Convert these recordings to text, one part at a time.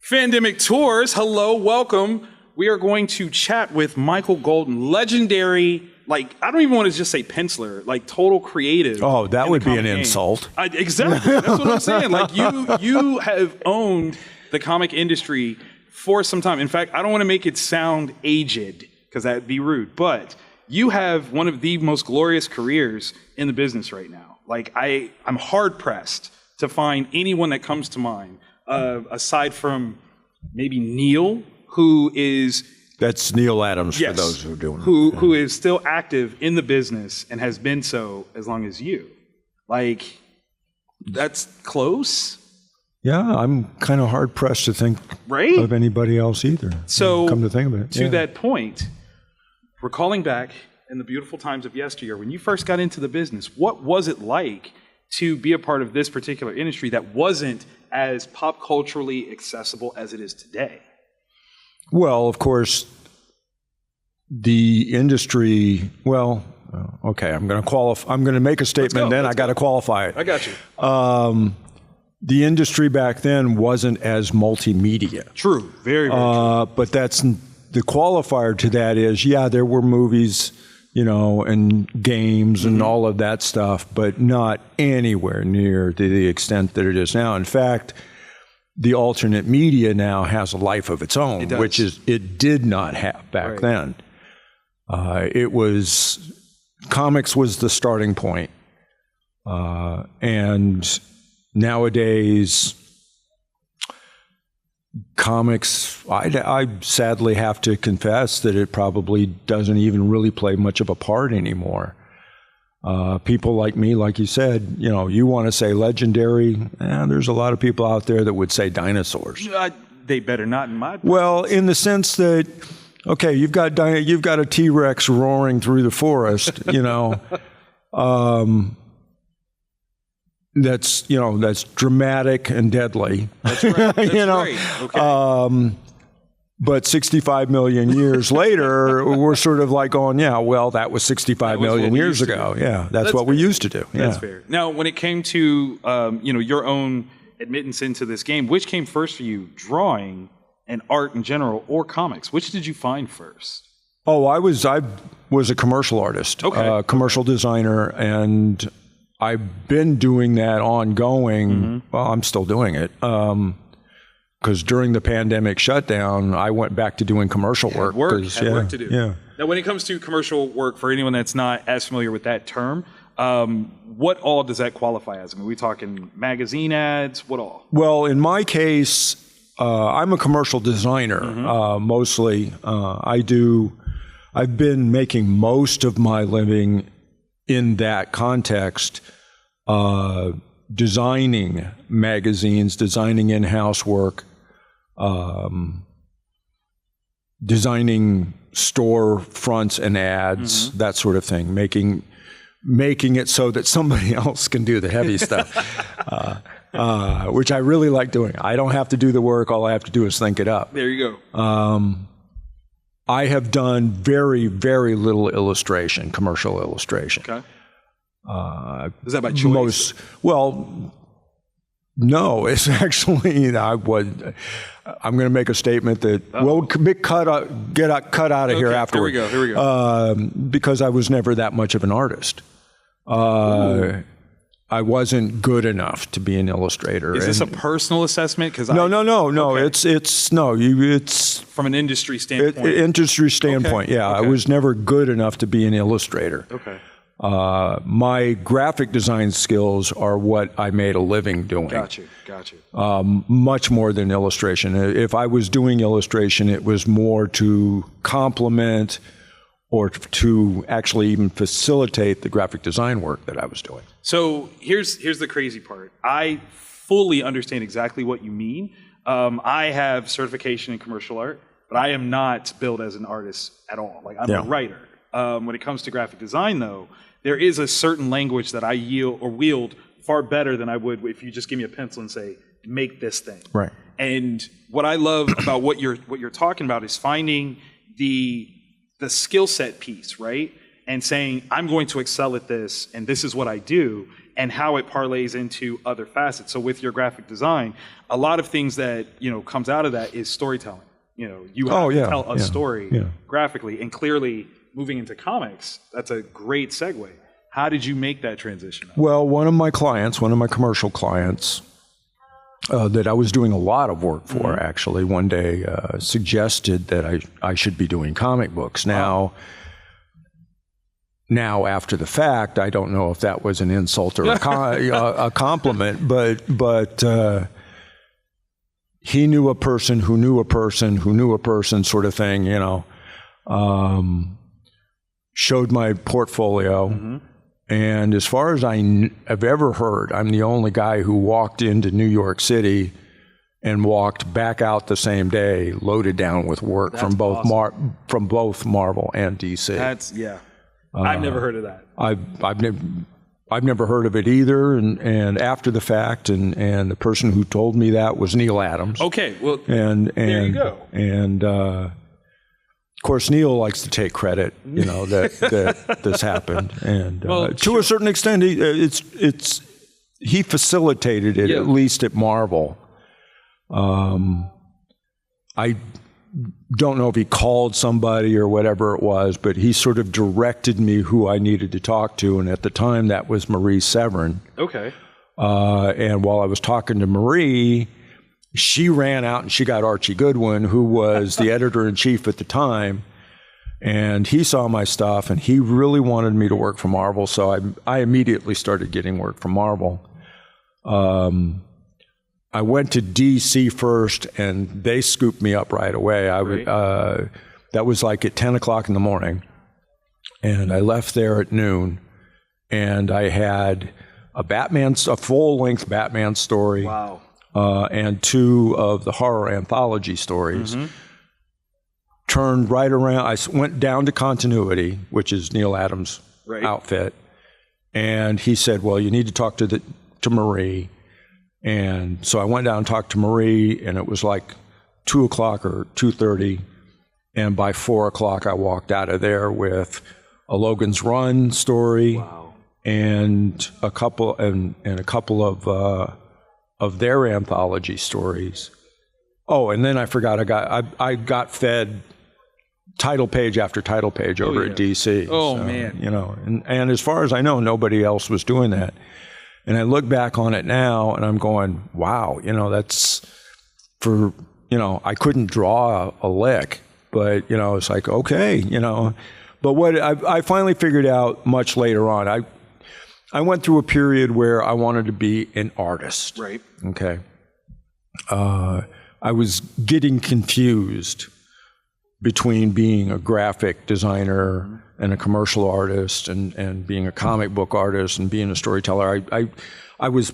Fandemic Tours, hello, welcome. We are going to chat with Michael Golden, legendary, like, I don't even want to just say penciler, like total creative. Oh, that would be an insult. Exactly, that's what I'm saying. Like, you have owned the comic industry for some time. In fact, I don't want to make it sound aged, because that'd be rude, but you have one of the most glorious careers in the business right now. Like, I'm hard-pressed to find anyone that comes to mind, aside from maybe Neil, who is... That's Neil Adams, yes, for those who are doing who is still active in the business and has been so as long as you. Like, that's close. Yeah, I'm kind of hard-pressed to think of anybody else either. So, come to think of it. To that point, recalling back in the beautiful times of yesteryear, when you first got into the business, what was it like to be a part of this particular industry that wasn't as pop culturally accessible as it is today? Well, of course, the industry, okay, I'm going to qualify. I'm going to make a statement, then I got to qualify it. I got you. The industry back then wasn't as multimedia. True, very true. But that's the qualifier to that is, yeah, there were movies, and games and all of that stuff, but not anywhere near to the extent that it is now. In fact, the alternate media now has a life of its own, which it did not have back then. Comics was the starting point. And nowadays, comics, I sadly have to confess that it probably doesn't even really play much of a part anymore. People like me, like you said, you want to say legendary, there's a lot of people out there that would say dinosaurs. They better not in my business. Well, in the sense that, okay, you've got a T-Rex roaring through the forest, that's dramatic and deadly. That's right. That's right. Okay. But 65 million years later, we're sort of like going, that was 65 million years ago. Yeah, that's what we used to do. That's fair. Now, when it came to your own admittance into this game, which came first for you, drawing and art in general, or comics? Which did you find first? Oh, I was a commercial artist, commercial designer, and I've been doing that ongoing. Mm-hmm. Well, I'm still doing it. Because during the pandemic shutdown, I went back to doing commercial work. Work to do. Yeah. Now, when it comes to commercial work, for anyone that's not as familiar with that term, what all does that qualify as? I mean, are we talking magazine ads? What all? Well, in my case, I'm a commercial designer, mostly. I've been making most of my living in that context, designing magazines, designing in-house work, designing store fronts and ads, that sort of thing, making it so that somebody else can do the heavy stuff, which I really like doing. I don't have to do the work. All I have to do is think it up. There you go. I have done very, very little illustration, commercial illustration. Okay. Is that by choice? No, it's actually, I'm going to make a statement that we'll get cut out of here afterward. Here we go. Because I was never that much of an artist. I wasn't good enough to be an illustrator. Is this a personal assessment? No. Okay. It's from an industry standpoint. Industry standpoint, yeah. Okay. I was never good enough to be an illustrator. Okay. My graphic design skills are what I made a living doing. Got you. Much more than illustration. If I was doing illustration, it was more to complement or to actually even facilitate the graphic design work that I was doing. So here's the crazy part. I fully understand exactly what you mean. I have certification in commercial art, but I am not billed as an artist at all. Like, I'm a writer. When it comes to graphic design, though, there is a certain language that I wield far better than I would if you just give me a pencil and say, make this thing. Right. And what I love about what you're talking about is finding the skill set piece, right? And saying, I'm going to excel at this, and this is what I do. and how it parlays into other facets. So with your graphic design, a lot of things that, comes out of that is storytelling. You have to tell a story graphically, and clearly moving into comics, that's a great segue. How did you make that transition? Well, one of my commercial clients, that I was doing a lot of work for, actually, one day suggested that I should be doing comic books. Now, after the fact, I don't know if that was an insult or a compliment, but he knew a person who knew a person who knew a person, sort of thing, showed my portfolio. And as far as I have ever heard, I'm the only guy who walked into New York City and walked back out the same day, loaded down with work from both Marvel and DC. I've never heard of that. I've never heard of it either, and after the fact, and the person who told me that was Neil Adams. Okay, well, and there you go. And of course, Neil likes to take credit, that this happened, and to a certain extent, he facilitated it, at least at Marvel. I don't know if he called somebody or whatever it was, but he sort of directed me who I needed to talk to, and at the time, that was Marie Severin. Okay. And while I was talking to Marie, she ran out and she got Archie Goodwin, who was the editor-in-chief at the time, and he saw my stuff, and he really wanted me to work for Marvel, so I immediately started getting work from Marvel. I went to DC first, and they scooped me up right away. That was like at 10 o'clock in the morning, and I left there at noon, and I had a full-length Batman story. Wow. And 2 of the horror anthology stories. Turned right around. I went down to Continuity, which is Neil Adams' outfit, and he said, "Well, you need to talk to Marie." And so I went down and talked to Marie, and it was like 2 o'clock or 2:30, and by 4 o'clock I walked out of there with a Logan's Run story, and a couple of their anthology stories. Oh, and then I forgot, I got fed title page after title page over at DC. Oh, so, man. And as far as I know, nobody else was doing that. And I look back on it now, and I'm going, wow, that's for, I couldn't draw a lick, but, it's like, okay, But what I finally figured out much later on, I went through a period where I wanted to be an artist. Right. Okay. I was getting confused between being a graphic designer and a commercial artist, and being a comic book artist and being a storyteller. I was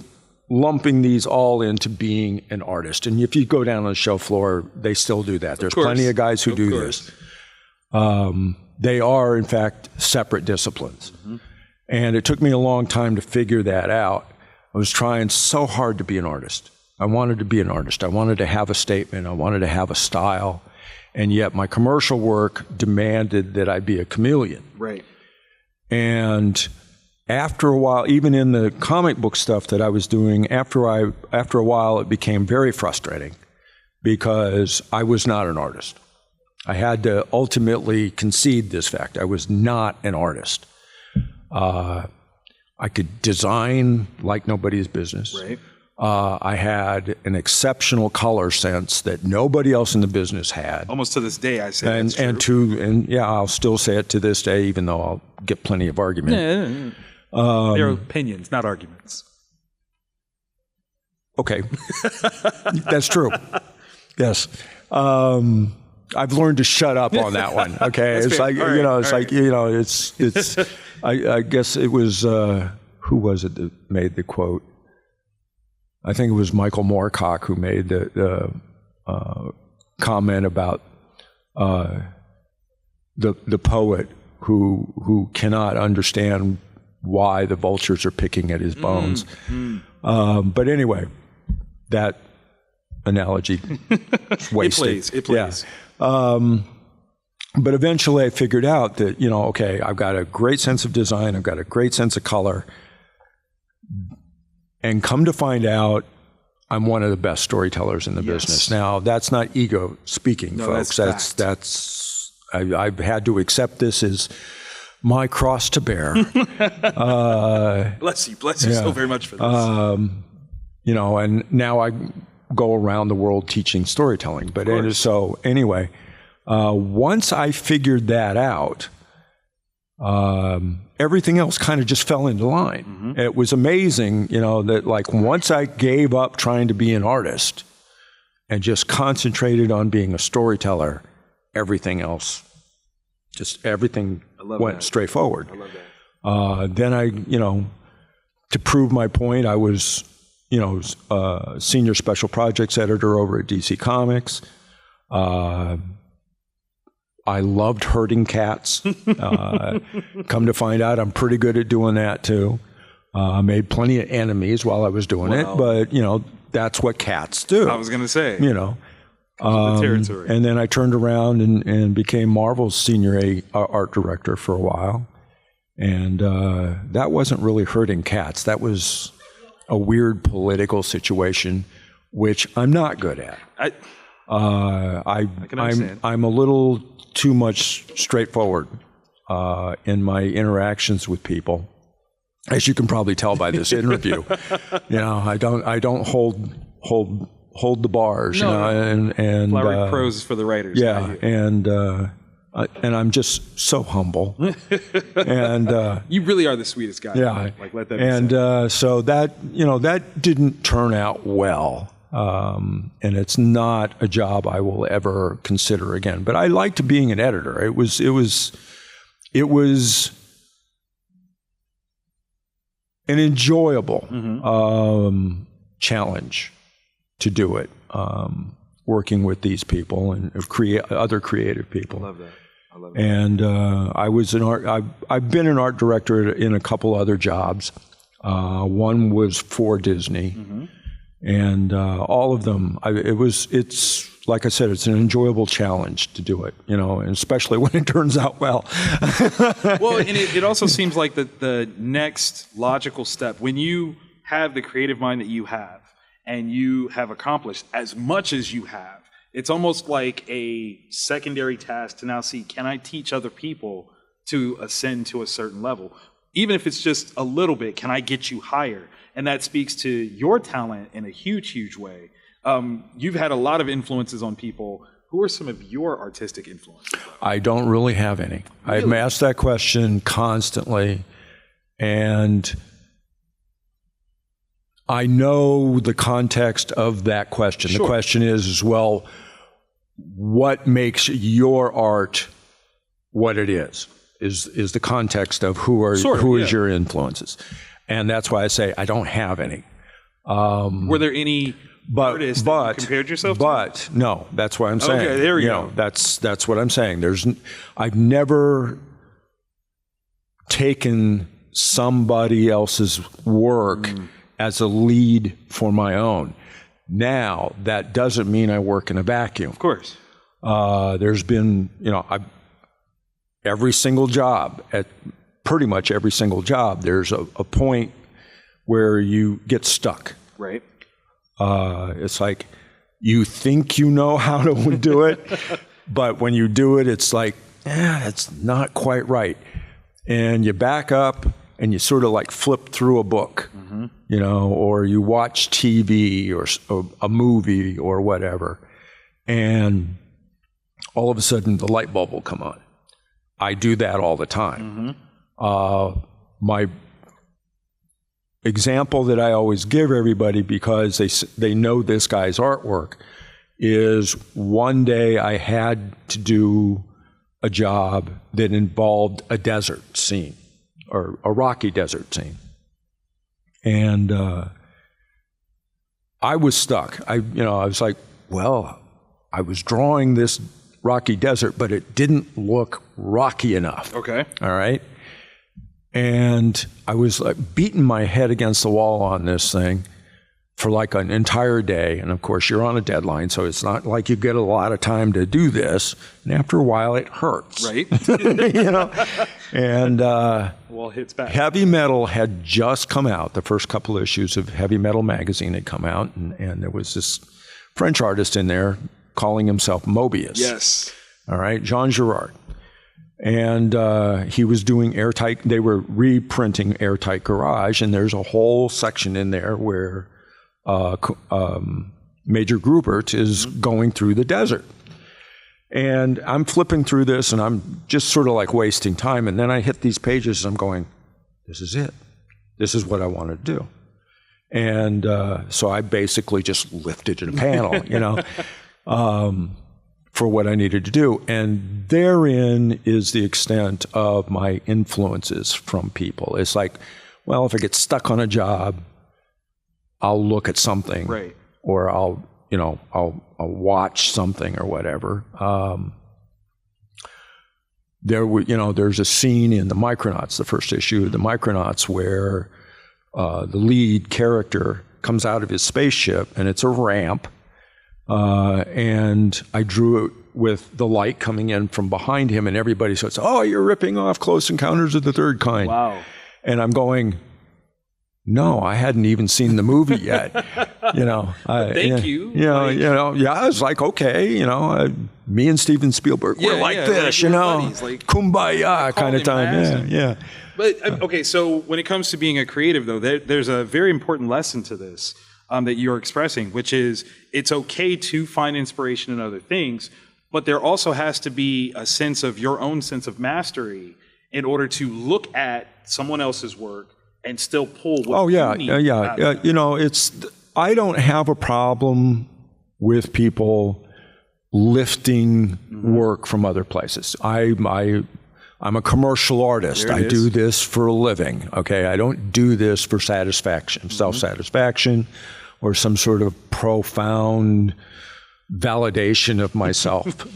lumping these all into being an artist. And if you go down on the show floor, they still do that. There's plenty of guys who do this. They are, in fact, separate disciplines. And it took me a long time to figure that out. I was trying so hard to be an artist. I wanted to be an artist. I wanted to have a statement. I wanted to have a style. And yet my commercial work demanded that I be a chameleon. Right. And after a while, even in the comic book stuff that I was doing, after a while, it became very frustrating because I was not an artist. I had to ultimately concede this fact. I was not an artist. I could design like nobody's business. Right. I had an exceptional color sense that nobody else in the business had. Almost to this day, I say I'll still say it to this day, even though I'll get plenty of argument. They're opinions, not arguments. Okay, that's true. Yes. I've learned to shut up on that one. Okay, it's fair. like Right. I guess it was who was it that made the quote? I think it was Michael Moorcock who made the comment about the poet who cannot understand why the vultures are picking at his bones. But anyway, that analogy is wasted. It plays. Yeah. But eventually I figured out that, okay, I've got a great sense of design. I've got a great sense of color. And come to find out, I'm one of the best storytellers in the business. Now, that's not ego speaking, folks. I've had to accept this as my cross to bear. Bless you so very much for this. You know, and now I go around the world teaching storytelling. But so anyway, once I figured that out, everything else kind of just fell into line. Mm-hmm. It was amazing, you know, that like once I gave up trying to be an artist and just concentrated on being a storyteller, everything else, just everything went straight forward. I love that. Then I, you know, to prove my point, I was, you know, senior special projects editor over at DC Comics. I loved herding cats. Come to find out, I'm pretty good at doing that too. I made plenty of enemies while I was doing it, but you know, that's what cats do. I was going to say, you know, the territory. And then I turned around and became Marvel's senior art director for a while. And that wasn't really herding cats. That was a weird political situation, which I'm not good at. I can understand. I'm a little too much straightforward in my interactions with people, as you can probably tell by this interview. You know, I don't hold the bars. No, you know, and flowery prose for the writers. Yeah, and I'm just so humble. And you really are the sweetest guy. Yeah, like let that be said. So that, you know, that didn't turn out well. And it's not a job I will ever consider again. But I liked being an editor. It was an enjoyable challenge to do it. Working with these people and other creative people. I love that. And I was I've been an art director in a couple other jobs. One was for Disney. Mm-hmm. And all of them, it's like I said, it's an enjoyable challenge to do it, you know, and especially when it turns out well. Well, and it also seems like the next logical step, when you have the creative mind that you have and you have accomplished as much as you have, it's almost like a secondary task to now see, can I teach other people to ascend to a certain level? Even if it's just a little bit, can I get you higher? And that speaks to your talent in a huge, huge way. You've had a lot of influences on people. Who are some of your artistic influences? I don't really have any. Really? I'm asked that question constantly. And I know the context of that question. Sure. The question is, well, what makes your art what it is the context of who is your influences. And that's why I say I don't have any. Were there any artists that you compared yourself to? But no, that's what I'm saying. Okay, there we go. That's what I'm saying. I've never taken somebody else's work as a lead for my own. Now, that doesn't mean I work in a vacuum. Of course. There's been, you know, every single job, at pretty much every single job, there's a point where you get stuck. Right. It's like you think you know how to do it, but when you do it, it's like, that's not quite right. And you back up and you sort of like flip through a book, you know, or you watch TV or a movie or whatever, and all of a sudden the light bulb will come on. I do that all the time. My example that I always give everybody, because they know this guy's artwork, is one day I had to do a job that involved a desert scene, or a rocky desert scene. And I was stuck. I was like, well, I was drawing this rocky desert, but it didn't look rocky enough. Okay. All right. And I was like beating my head against the wall on this thing. for like an entire day. And of course, you're on a deadline, so it's not like you get a lot of time to do this. And after a while, it hurts. Right. You know? And Well, hits back. Heavy Metal had just come out. The first couple issues of Heavy Metal magazine had come out, and there was this French artist in there calling himself Mobius. Yes. All right, Jean Girard. And he was doing Airtight. They were reprinting Airtight Garage, and there's a whole section in there where Major Grubert is going through the desert. And I'm flipping through this, and I'm just sort of like wasting time. And then I hit these pages, and I'm going, this is it. This is what I want to do. And so I basically just lifted a panel, you know, for what I needed to do. And therein is the extent of my influences from people. It's like, well, if I get stuck on a job, I'll look at something, Right. or I'll watch something or whatever. There's a scene in the Micronauts, the first issue of the Micronauts, where the lead character comes out of his spaceship, and it's a ramp, and I drew it with the light coming in from behind him, and everybody says, "Oh, you're ripping off Close Encounters of the Third Kind." Wow. And I'm going, no, I hadn't even seen the movie yet. Thank you. I was like, okay, me and Steven Spielberg, we're like this, like buddies, like kumbaya kind of time. Yeah. But okay, so when it comes to being a creative, though, there's a very important lesson to this that you're expressing, which is it's okay to find inspiration in other things, but there also has to be a sense of your own sense of mastery in order to look at someone else's work and still pull what you need. I don't have a problem with people lifting work from other places. I'm a commercial artist. I do this for a living. Okay, I don't do this for satisfaction, self-satisfaction, or some sort of profound validation of myself.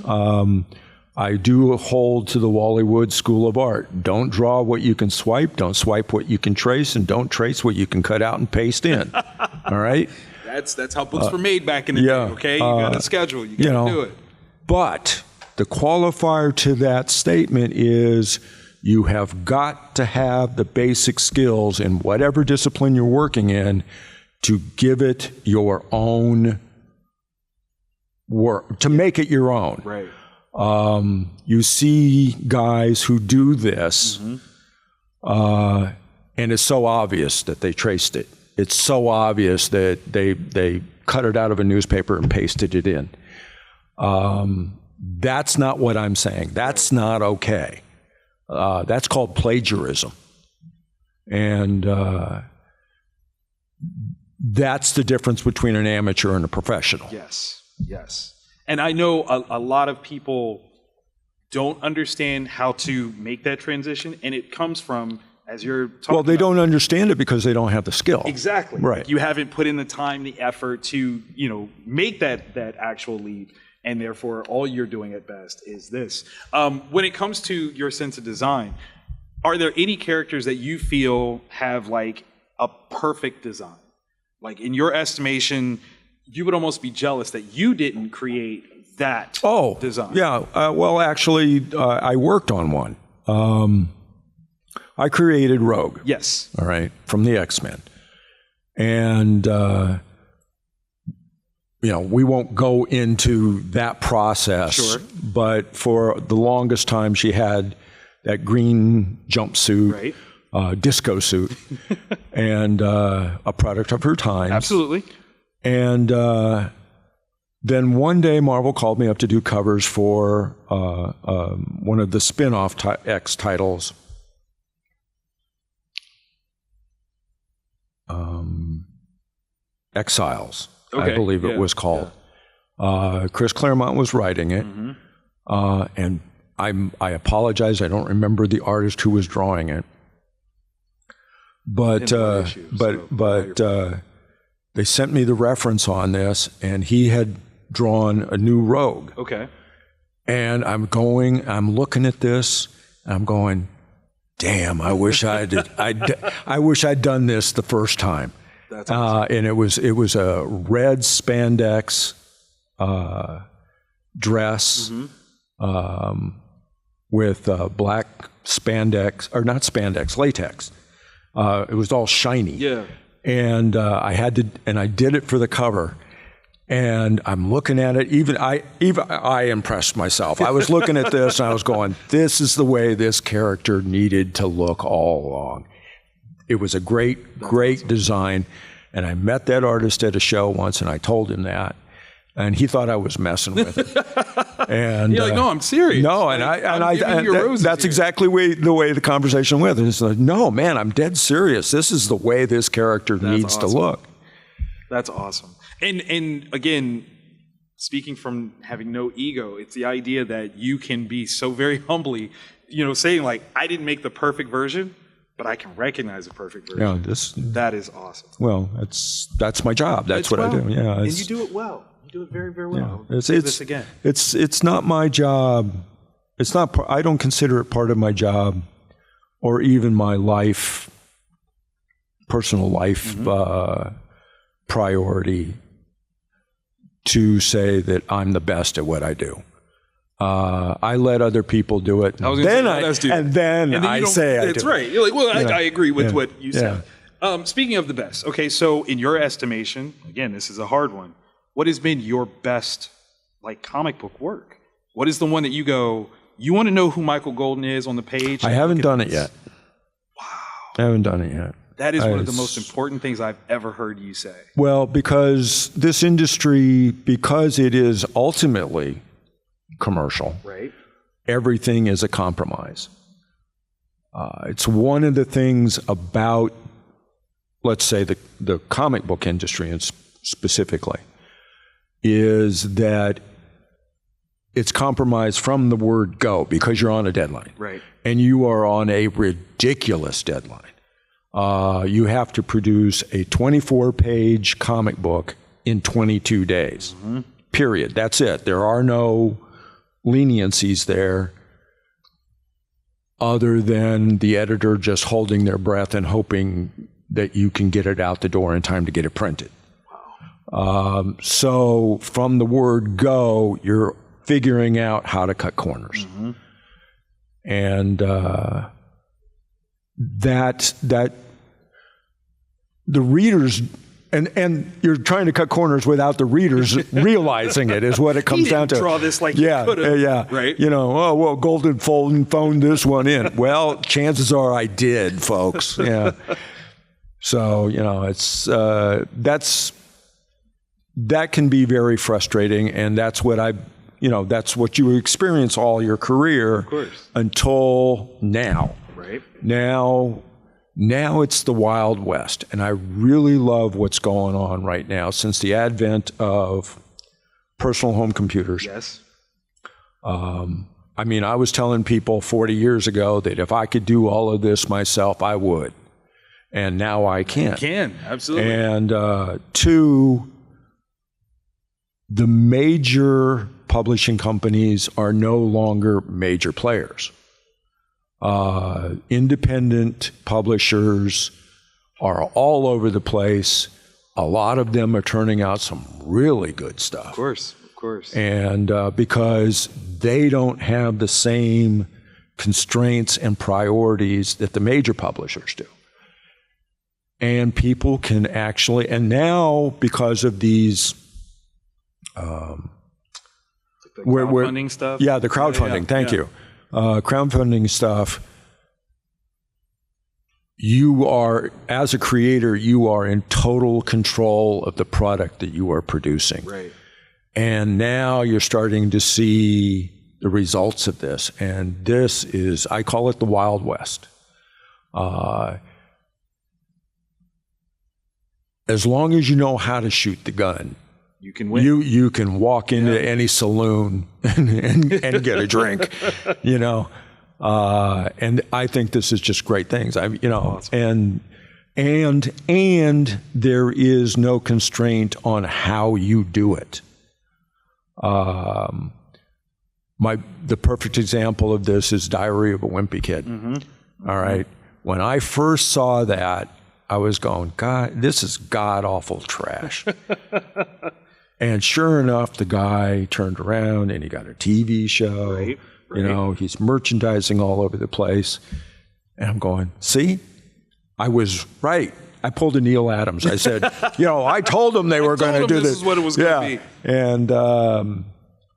I do hold to the Wally Wood School of Art. Don't draw what you can swipe, don't swipe what you can trace, and don't trace what you can cut out and paste in. All right? That's how books were made back in the day, okay? You got to schedule, you got to do it. But the qualifier to that statement is you have got to have the basic skills in whatever discipline you're working in to give it your own work, to make it your own. Right. You see guys who do this, and it's so obvious that they traced it. It's so obvious that they cut it out of a newspaper and pasted it in. That's not what I'm saying. That's not okay. That's called plagiarism. And that's the difference between an amateur and a professional. Yes, yes. And I know a lot of people don't understand how to make that transition, and it comes from, as you're talking Well, they don't understand it because they don't have the skill. Exactly. Right. Like you haven't put in the time, the effort to, make that actual leap, and therefore all you're doing at best is this. When it comes to your sense of design, are there any characters that you feel have like a perfect design? Like in your estimation, you would almost be jealous that you didn't create that design. Yeah. Well, actually, I worked on one. I created Rogue. Yes. All right, from the XMen. And, we won't go into that process. Sure. But for the longest time, she had that green jumpsuit, disco suit, and a product of her time. Absolutely. And then one day, Marvel called me up to do covers for one of the spin-off X titles. Exiles, I believe it was called. Yeah. Chris Claremont was writing it. And I apologize, I don't remember the artist who was drawing it. But they sent me the reference on this, and he had drawn a new Rogue. Okay. And I'm looking at this, and I'm going, damn, I wish I'd done this the first time. That's awesome. And it was a red spandex dress with black spandex, or not spandex, latex. It was all shiny. Yeah. And I did it for the cover. And I'm looking at it. Even I impressed myself. I was looking at this and I was going, "This is the way this character needed to look all along." It was a great awesome design. And I met that artist at a show once, and I told him that, and he thought I was messing with it. And you're like, "No, I'm serious." No, that's exactly the way the conversation went. It's like, "No, man, I'm dead serious. This is the way this character needs to look." That's awesome. And again, speaking from having no ego, it's the idea that you can be so very humbly, saying like, "I didn't make the perfect version, but I can recognize the perfect version." That is awesome. Well, that's my job. That's what I do. Yeah, and you do it well. You do it very, very well. Yeah. This again. It's not my job. It's not. I don't consider it part of my job, or even my life, personal life priority, to say that I'm the best at what I do. I let other people do it, and then I say I do. That's right. You're like, well, I agree with what you said. Speaking of the best, okay, so in your estimation, again, this is a hard one. What has been your best, comic book work? What is the one that you go, you want to know who Michael Golden is on the page? I haven't done it yet. Wow. I haven't done it yet. That is one of the most important things I've ever heard you say. Well, because this industry, because it is ultimately commercial, right? Everything is a compromise. It's one of the things about, let's say, the comic book industry specifically, is that it's compromised from the word go, because you're on a deadline. Right. And you are on a ridiculous deadline. You have to produce a 24-page comic book in 22 days. Period. That's it. There are no leniencies there, other than the editor just holding their breath and hoping that you can get it out the door in time to get it printed. Wow. So from the word go, you're figuring out how to cut corners. And that the readers, and you're trying to cut corners without the readers realizing it, is what it comes down to. Draw this like you could have, right? Golden phoned this one in. Well, chances are I did, folks. Yeah. So it's that can be very frustrating, and that's what that's what you experience all your career, of course, until now. Right. Now it's the Wild West, and I really love what's going on right now since the advent of personal home computers. Yes. I was telling people 40 years ago that if I could do all of this myself, I would. And now I can. You can, absolutely. And two, the major publishing companies are no longer major players. Independent publishers are all over the place. A lot of them are turning out some really good stuff. Of course. And because they don't have the same constraints and priorities that the major publishers do. And people can actually, and now because of these crowdfunding stuff? Yeah, the crowdfunding. Thank you. Crowdfunding stuff. You are, as a creator, you are in total control of the product that you are producing. Right. And now you're starting to see the results of this. And this is, I call it the Wild West. As long as you know how to shoot the gun, you can win. You can walk into any saloon and get a drink, and I think this is just great things. Awesome. and there is no constraint on how you do it. The perfect example of this is Diary of a Wimpy Kid. Mm-hmm. All right. When I first saw that, I was going, God, this is god-awful trash. And sure enough, the guy turned around and he got a TV show. Right. You know, he's merchandising all over the place. And I'm going, see, I was right. I pulled a Neil Adams. I said, I told them they were going to do this. This is what it was going to be. And,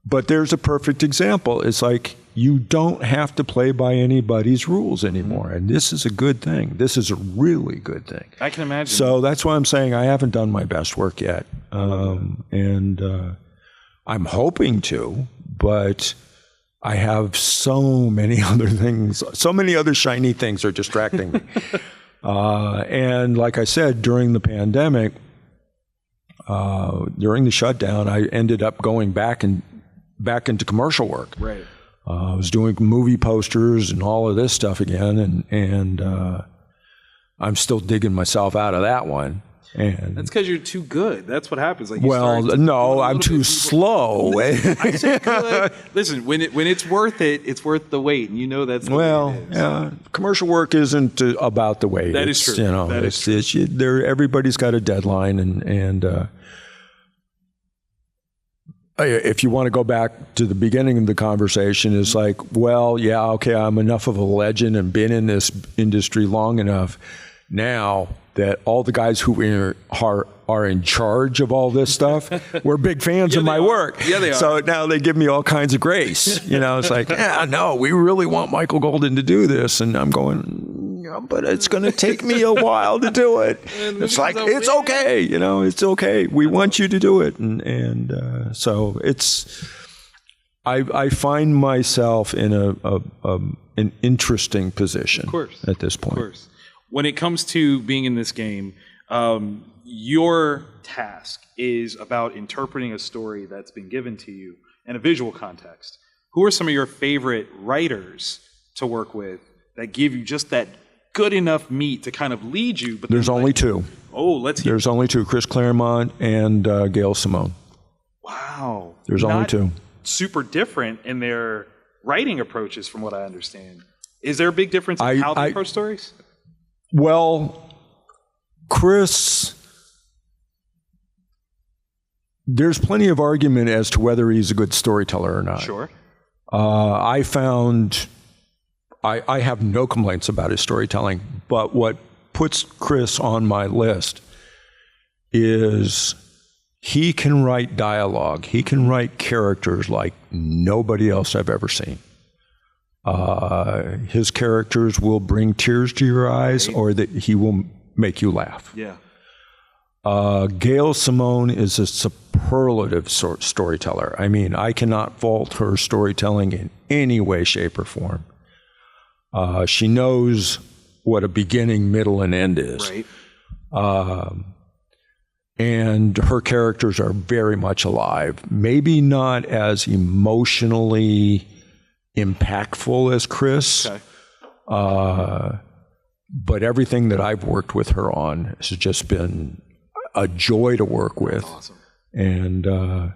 but there's a perfect example. It's like, you don't have to play by anybody's rules anymore. And this is a good thing. This is a really good thing. I can imagine. So that's why I'm saying I haven't done my best work yet. And I'm hoping to, but I have so many other things, so many other shiny things are distracting me. And like I said, during the pandemic, during the shutdown, I ended up going back into commercial work. Right. I was doing movie posters and all of this stuff again, and I'm still digging myself out of that one. And that's because you're too good. That's what happens. Like I'm too slow. I say good. Listen, when it's worth it, it's worth the wait, and that's the way it is. Yeah. Commercial work isn't about the wait. That is true. That is true. Everybody's got a deadline, and if you want to go back to the beginning of the conversation, it's like, I'm enough of a legend and been in this industry long enough now that all the guys who are in charge of all this stuff, we're big fans of my work. Yeah, they are. So now they give me all kinds of grace. It's like, no, we really want Michael Golden to do this. And I'm going, but it's going to take me a while to do it. It's like, it's okay. It's okay. We want you to do it. And so I find myself in an interesting position at this point. Of course. When it comes to being in this game, your task is about interpreting a story that's been given to you in a visual context. Who are some of your favorite writers to work with that give you just that good enough meat to kind of lead you? But there's only two. Oh, let's hear. There's only two, Chris Claremont and Gail Simone. Wow. There's only two. Super different in their writing approaches from what I understand. Is there a big difference in how they approach stories? Well, Chris, there's plenty of argument as to whether he's a good storyteller or not. Sure. I found I have no complaints about his storytelling, but what puts Chris on my list is he can write dialogue. He can write characters like nobody else I've ever seen. His characters will bring tears to your eyes, or that he will make you laugh. Yeah. Gail Simone is a superlative storyteller. I mean, I cannot fault her storytelling in any way, shape, or form. She knows what a beginning, middle, and end is. Right. And her characters are very much alive. Maybe not as emotionally impactful as Chris, but everything that I've worked with her on has just been a joy to work with. Awesome. And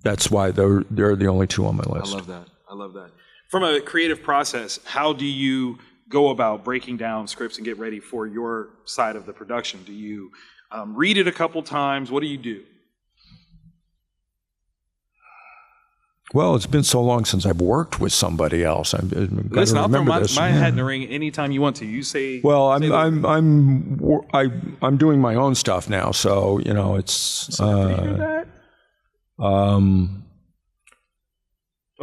that's why they're the only two on my list. I love that. From a creative process, how do you go about breaking down scripts and get ready for your side of the production? Do you read it a couple times? What do you do? Well, it's been so long since I've worked with somebody else. Listen, I'll throw my hat in the ring anytime you want to. You say. Well, I'm doing my own stuff now, so it's. So do you hear that? I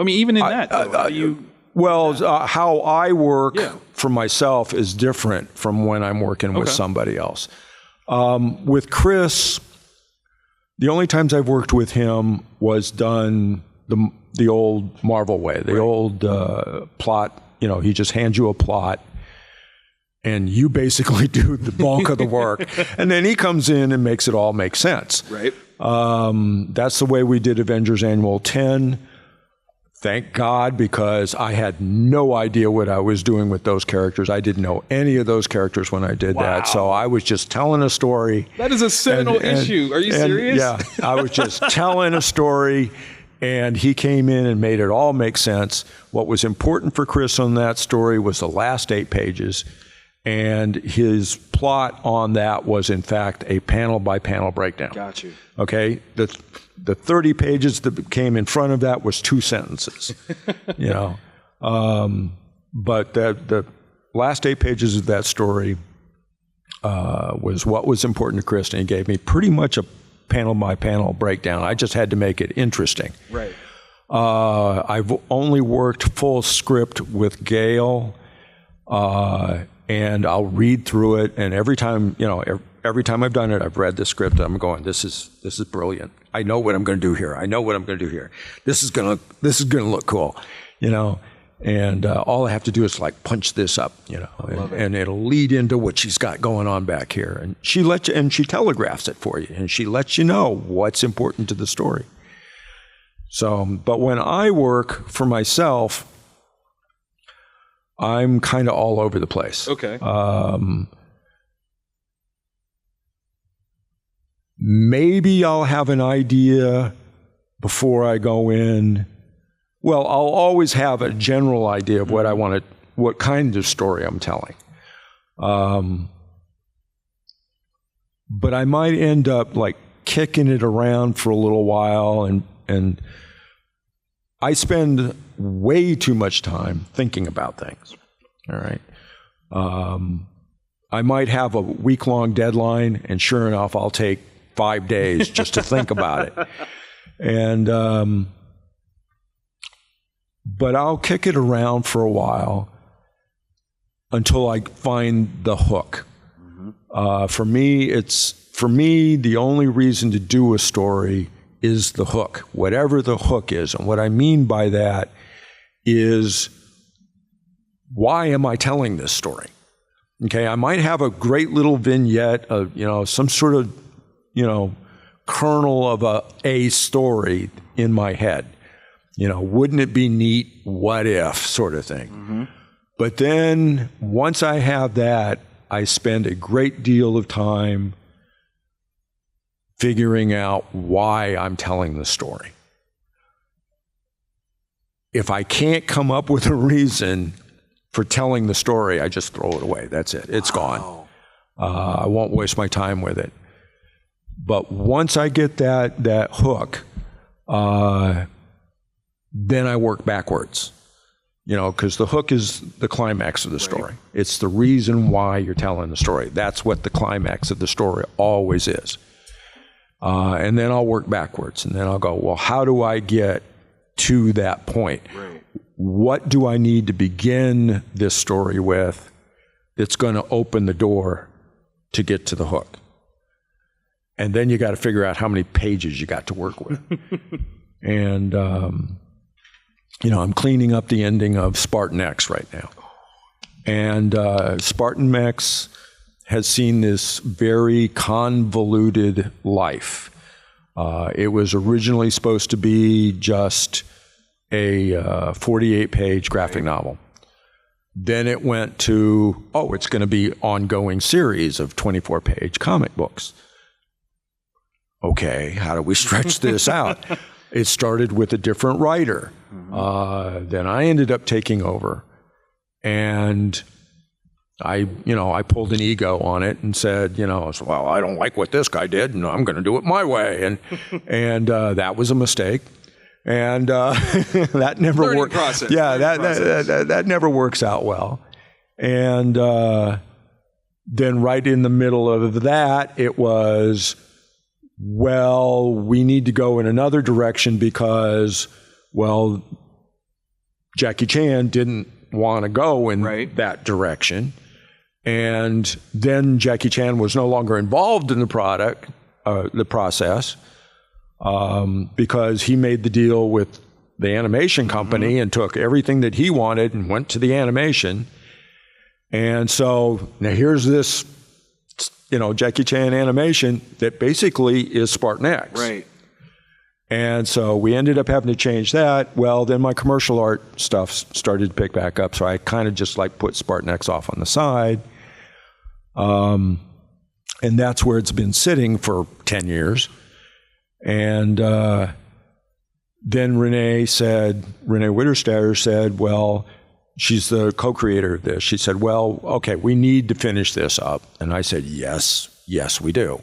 mean, even in that, how do you? Well, how I work for myself is different from when I'm working with somebody else. With Chris, the only times I've worked with him was done the old Marvel way, the old plot. He just hands you a plot, and you basically do the bulk of the work, and then he comes in and makes it all make sense. Right. That's the way we did Avengers Annual 10. Thank God, because I had no idea what I was doing with those characters. I didn't know any of those characters when I did that. So I was just telling a story. That is a seminal issue. Are you serious? Yeah, I was just telling a story, and he came in and made it all make sense. What was important for Chris on that story was the last 8 pages, And his plot on that was, in fact, a panel-by-panel breakdown. Got you. Okay? The 30 pages that came in front of that was 2 sentences, you know. But the last 8 pages of that story was what was important to Chris, and he gave me pretty much a panel-by-panel breakdown. I just had to make it interesting. Right. I've only worked full script with Gail, and I'll read through it, and every time I've done it, I've read the script, I'm going, this is brilliant. I know what I'm going to do here. I know what I'm going to do here. This is going to look cool, you know. And all I have to do is like punch this up, you know, and it'll lead into what she's got going on back here. And she telegraphs it for you, and she lets you know what's important to the story. So, but when I work for myself, I'm kind of all over the place. Okay. Maybe I'll have an idea before I go in. Well, I'll always have a general idea of what I want to, what kind of story I'm telling. But I might end up like kicking it around for a little while, and I spend way too much time thinking about things. All right. I might have a week-long deadline, and sure enough, I'll take 5 days just to think about it. And but I'll kick it around for a while until I find the hook. For me, the only reason to do a story is the hook, whatever the hook is. And what I mean by that is, why am I telling this story? Okay, I might have a great little vignette of, you know, some sort of, you know, kernel of a story in my head. You know, wouldn't it be neat, what if, sort of thing. But then once I have that, I spend a great deal of time figuring out why I'm telling the story. If I can't come up with a reason for telling the story, I just throw it away. That's it. It's gone. I won't waste my time with it. But once I get that hook, then I work backwards, you know, because the hook is the climax of the story. Right. It's the reason why you're telling the story. That's what the climax of the story always is. And then I'll work backwards, and then I'll go, well, how do I get to that point? Right. What do I need to begin this story with that's going to open the door to get to the hook? And then you got to figure out how many pages you got to work with. And, you know, I'm cleaning up the ending of Spartan X right now. And Spartan X has seen this very convoluted life. It was originally supposed to be just a 48-page graphic novel. Then it went to, it's going to be an ongoing series of 24-page comic books. Okay, how do we stretch this out? It started with a different writer. Then I ended up taking over. And I pulled an ego on it and said, well, I don't like what this guy did, and I'm going to do it my way. And that was a mistake. And that never Learning worked. Process. Yeah, that never works out well. And then right in the middle of that, it was, well, we need to go in another direction because, well, Jackie Chan didn't want to go in that direction. And then Jackie Chan was no longer involved in the process, because he made the deal with the animation company and took everything that he wanted and went to the animation. And so now here's this, Jackie Chan animation that basically is Spartan X. Right. And so we ended up having to change that. Well, then my commercial art stuff started to pick back up. So I kind of just put Spartan X off on the side. And that's where it's been sitting for 10 years. And then Renee Witterstatter said, well, she's the co-creator of this. She said, well, okay, we need to finish this up. And I said, yes, we do.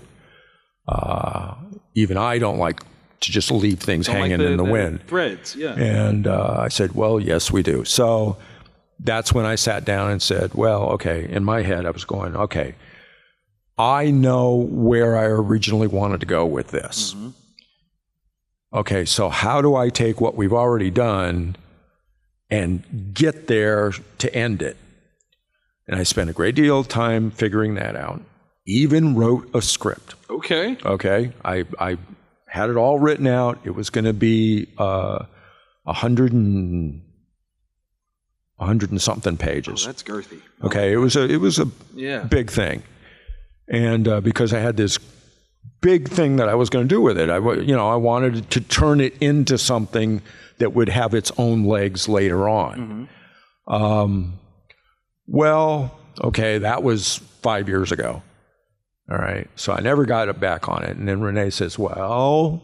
Even I don't like to just leave things hanging in the wind. Threads, yeah. And I said, well, yes, we do. So that's when I sat down and said, well, okay, in my head I was going, okay, I know where I originally wanted to go with this. Mm-hmm. Okay, so how do I take what we've already done and get there to end it? And I spent a great deal of time figuring that out. Even wrote a script. Okay. Okay, I had it all written out. It was going to be 100 and something pages. Oh, that's girthy. Okay, it was a big thing, and because I had this big thing that I was going to do with it, I wanted to turn it into something that would have its own legs later on. Mm-hmm. Well, okay, that was 5 years ago. All right, so I never got it back on it. And then Renee says, well,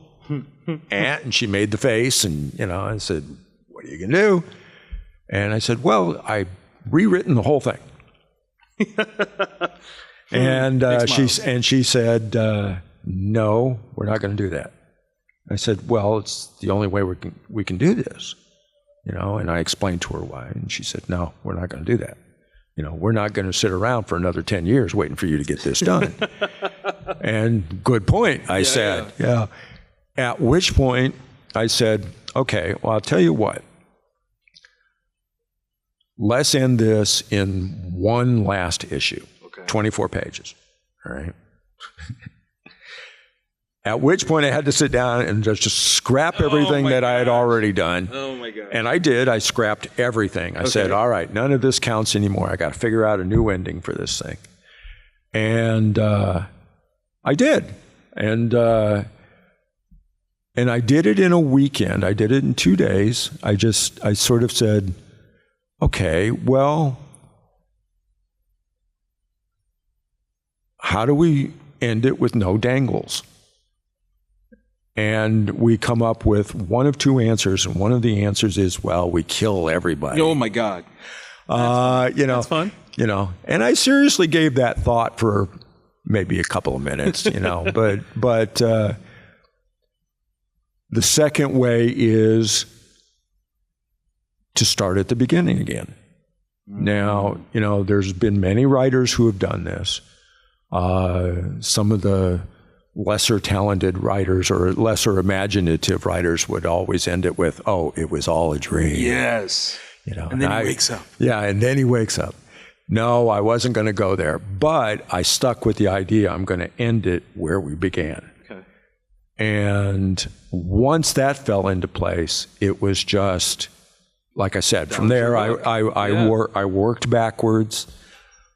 and she made the face, and I said, what are you going to do? And I said, well, I've rewritten the whole thing. And she said, no, we're not going to do that. I said, well, it's the only way we can do this, and I explained to her why, and she said, no, we're not going to do that. We're not going to sit around for another 10 years waiting for you to get this done. And good point, I said. Yeah. At which point I said, okay, well, I'll tell you what. Let's end this in one last issue, 24 pages, all right? At which point I had to sit down and just scrap everything that I had already done. Oh, my God. And I did. I scrapped everything. I said, all right, none of this counts anymore. I got to figure out a new ending for this thing. And I did. And I did it in a weekend. I did it in 2 days. I sort of said, okay, well, how do we end it with no dangles? And we come up with one of two answers, and one of the answers is, well, we kill everybody. Oh my God. That's fun. And I seriously gave that thought for maybe a couple of minutes, but the second way is to start at the beginning again. Now, there's been many writers who have done this. Some of the lesser talented writers or lesser imaginative writers would always end it with, oh, it was all a dream. Yes. And then he wakes up. Yeah, and then he wakes up. No, I wasn't going to go there, but I stuck with the idea I'm going to end it where we began. Okay. And once that fell into place, it was just, like I said, from there I worked backwards.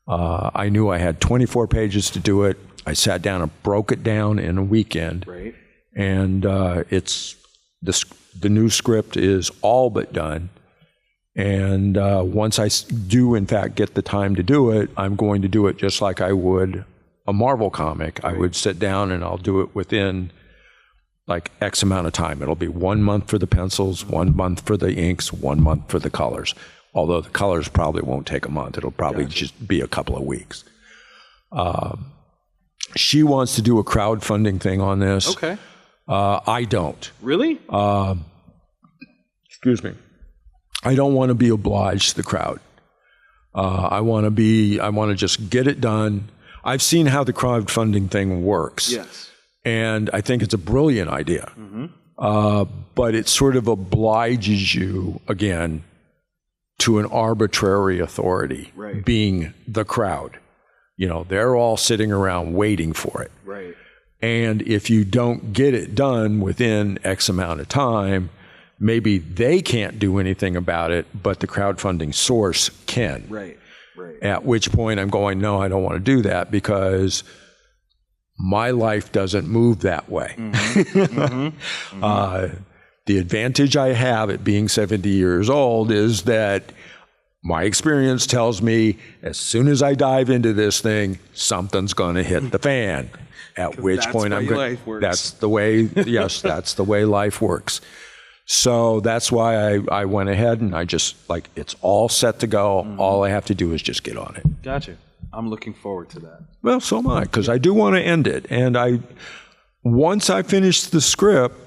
I knew I had 24 pages to do it. I sat down and broke it down in a weekend. Right. And it's the new script is all but done. And once I do, in fact, get the time to do it, I'm going to do it just like I would a Marvel comic. Right. I would sit down and I'll do it within like X amount of time. It'll be 1 month for the pencils, 1 month for the inks, 1 month for the colors. Although the colors probably won't take a month. It'll probably just be a couple of weeks. She wants to do a crowdfunding thing on this. Okay. I don't. Really? Excuse me. I don't want to be obliged to the crowd. I want to just get it done. I've seen how the crowdfunding thing works. Yes. And I think it's a brilliant idea. Mm-hmm. But it sort of obliges you, again, to an arbitrary authority, right, being the crowd. They're all sitting around waiting for it. Right. And if you don't get it done within X amount of time, maybe they can't do anything about it, but the crowdfunding source can. Right. Right. At which point I'm going, no, I don't want to do that because my life doesn't move that way. Mm-hmm. Mm-hmm. The advantage I have at being 70 years old is that my experience tells me as soon as I dive into this thing, something's going to hit the fan. At which point I'm going. That's the way. Yes, that's the way life works. So that's why I went ahead and I just, like, it's all set to go. All I have to do is just get on it. Gotcha. I'm looking forward to that. Well, so am I, because I do want to end it. And once I finished the script,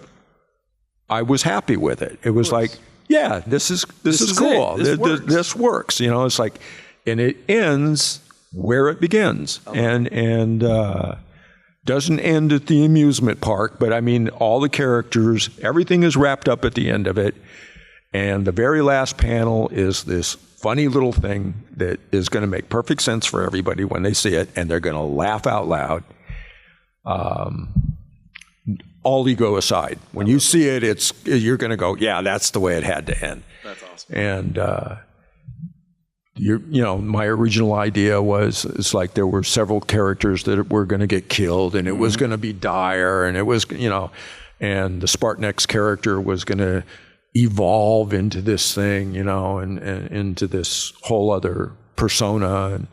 I was happy with it. It was like, yeah, this is cool. This works. You know, it's like, and it ends where it begins. And doesn't end at the amusement park, but I mean, all the characters, everything is wrapped up at the end of it. And the very last panel is this funny little thing that is going to make perfect sense for everybody when they see it, and they're going to laugh out loud. All ego aside, when you see it, you're going to go, yeah, that's the way it had to end. That's awesome. And you know, my original idea was, it's like there were several characters that were going to get killed, and it was going to be dire, and it was, you know, and the Spartan X character was going to evolve into this thing, you know, and into this whole other persona. And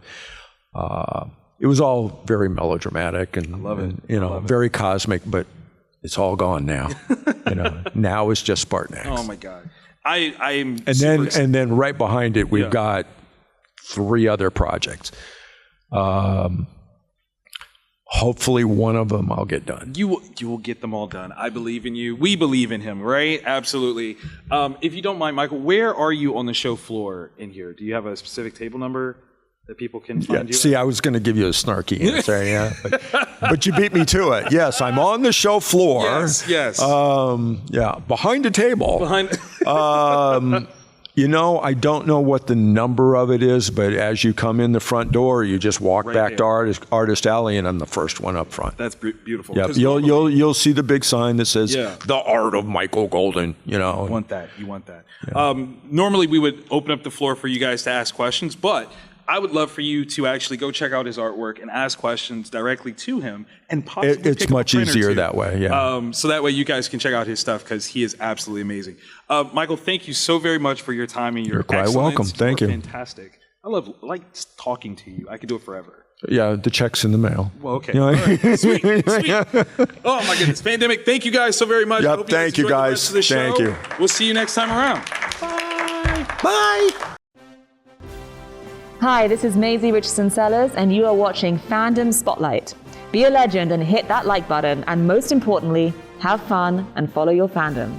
it was all very melodramatic and, I love it. And, you know, very cosmic, but it's all gone now. You know, now it's just Spartan X. Oh my God. I'm and then right behind it, we've got 3 other projects. Hopefully one of them I'll get done. You will get them all done. I believe in you. We believe in him, right? Absolutely. If you don't mind, Michael, where are you on the show floor in here? Do you have a specific table number that people can find you? See, I was going to give you a snarky answer, yeah. But you beat me to it. Yes, I'm on the show floor. Yes. Behind a table. You know, I don't know what the number of it is, but as you come in the front door, you just walk back to Artist Alley, and I'm the first one up front. That's beautiful. Yeah, you'll see the big sign that says "The Art of Michael Golden." You know, you want that. Yeah. Normally, we would open up the floor for you guys to ask questions, but I would love for you to actually go check out his artwork and ask questions directly to him, and possibly it's much easier that way. Yeah. So that way you guys can check out his stuff, because he is absolutely amazing. Michael, thank you so very much for your time and your You're quite welcome. Thank you. Fantastic. I like talking to you. I could do it forever. Yeah, the check's in the mail. Well, okay. You know? All right. Sweet. Oh my goodness, Fandemic. Thank you guys so very much. Yep, thank you guys. Thank you. We'll see you next time around. Bye. Bye. Hi, this is Maisie Richardson-Sellers, and you are watching Fandom Spotlight. Be a legend and hit that like button, and most importantly, have fun and follow your fandom.